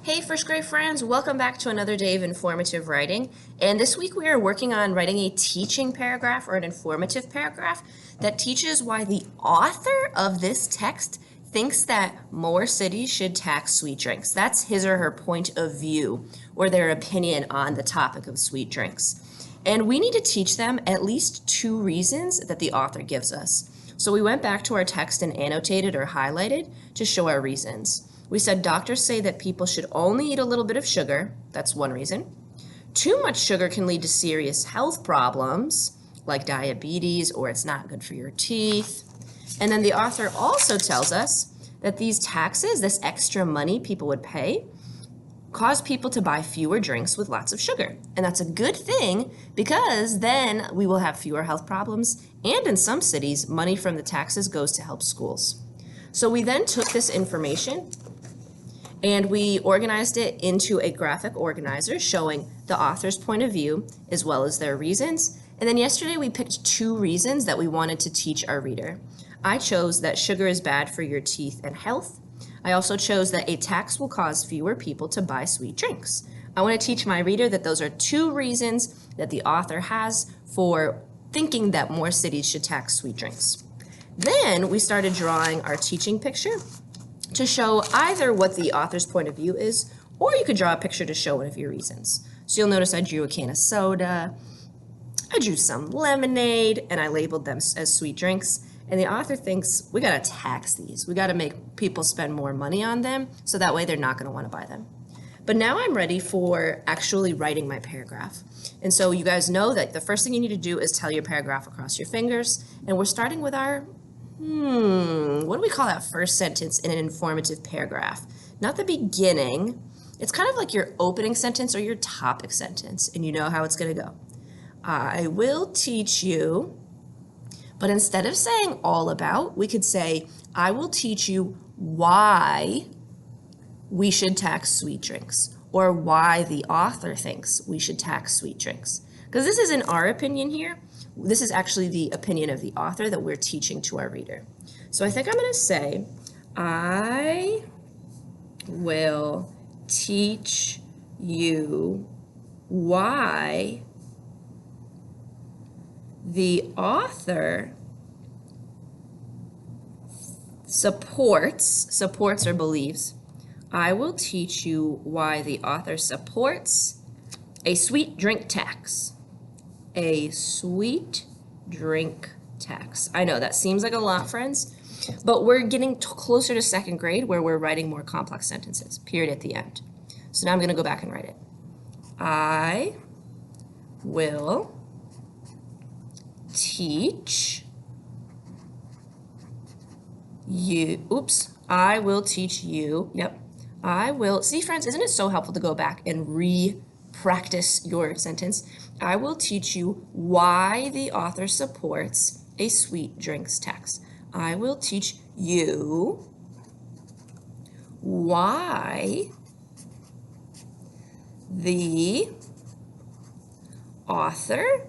Hey, first grade friends, welcome back to another day of informative writing. And this week we are working on writing a teaching paragraph or an informative paragraph that teaches why the author of this text thinks that more cities should tax sweet drinks. That's his or her point of view or their opinion on the topic of sweet drinks. And we need to teach them at least two reasons that the author gives us. So we went back to our text and annotated or highlighted to show our reasons. We said doctors say that people should only eat a little bit of sugar. That's one reason. Too much sugar can lead to serious health problems like diabetes, or it's not good for your teeth. And then the author also tells us that these taxes, this extra money people would pay, cause people to buy fewer drinks with lots of sugar. And that's a good thing because then we will have fewer health problems. And in some cities, money from the taxes goes to help schools. So we then took this information and we organized it into a graphic organizer showing the author's point of view as well as their reasons. And then yesterday we picked two reasons that we wanted to teach our reader. I chose that sugar is bad for your teeth and health. I also chose that a tax will cause fewer people to buy sweet drinks. I want to teach my reader that those are two reasons that the author has for thinking that more cities should tax sweet drinks. Then we started drawing our teaching picture to show either what the author's point of view is, or you could draw a picture to show one of your reasons. So you'll notice I drew a can of soda, I drew some lemonade, and I labeled them as sweet drinks. And the author thinks we gotta tax these. We gotta make people spend more money on them, so that way they're not gonna wanna buy them. But now I'm ready for actually writing my paragraph. And so you guys know that the first thing you need to do is tell your paragraph across your fingers. And we're starting with our what do we call that first sentence in an informative paragraph? Not the beginning. It's kind of like your opening sentence or your topic sentence, and you know how it's going to go. I will teach you, but instead of saying all about, we could say, I will teach you why we should tax sweet drinks, or why the author thinks we should tax sweet drinks. Because this isn't our opinion here. This is actually the opinion of the author that we're teaching to our reader. So I think I'm going to say, I will teach you why the author supports or believes. I will teach you why the author supports a sweet drink tax. A sweet drink tax. I know that seems like a lot, friends, but we're getting closer to second grade where we're writing more complex sentences, period at the end. So now I'm going to go back and write it. I will teach you, I will teach you, I will, see friends, isn't it so helpful to go back and practice your sentence? I will teach you why the author supports a sweet drinks tax. I will teach you why the author,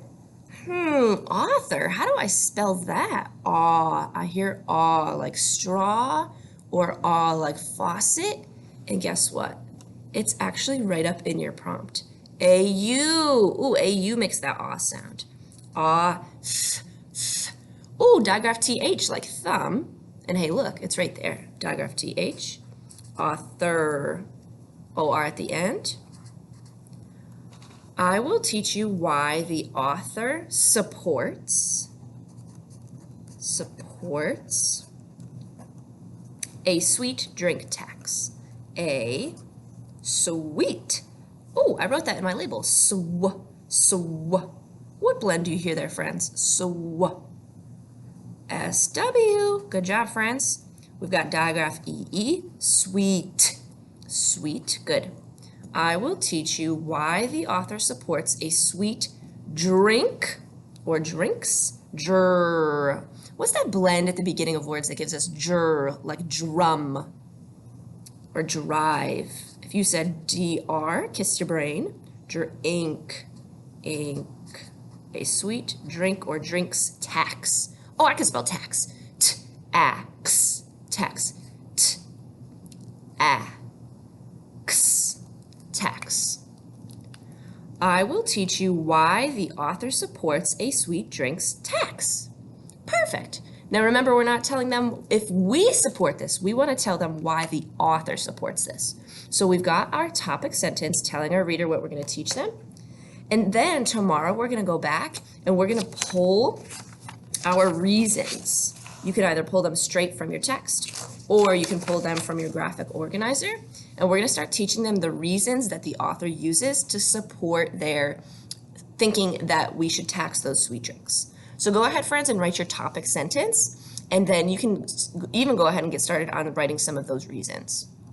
author, how do I spell that? Aw, I hear aw like straw or aw like faucet. And guess what? It's actually right up in your prompt. A-U. Ooh, A-U makes that aw sound. Aw, th, th. Ooh, digraph T-H like thumb. And hey, look, it's right there. Digraph T-H. Author. O-R at the end. I will teach you why the author supports a sweet drink tax. A sweet. Oh, I wrote that in my label. What blend do you hear there, friends? S-W. Good job, friends. We've got digraph E-E. Sweet. Sweet. Good. I will teach you why the author supports a sweet drink or drinks. Jr. What's that blend at the beginning of words that gives us jr, like drum or drive? If you said dr, kiss your brain. Drink, ink. A sweet drink or drinks tax. Oh, I can spell tax. T-ax, tax. T-a. tax. I will teach you why the author supports a sweet drinks tax. Perfect. Now remember, we're not telling them if we support this. We want to tell them why the author supports this. So we've got our topic sentence telling our reader what we're going to teach them. And then tomorrow we're going to go back and we're going to pull our reasons. You can either pull them straight from your text or you can pull them from your graphic organizer. And we're going to start teaching them the reasons that the author uses to support their thinking that we should tax those sweet drinks. So go ahead, friends, and write your topic sentence, and then you can even go ahead and get started on writing some of those reasons.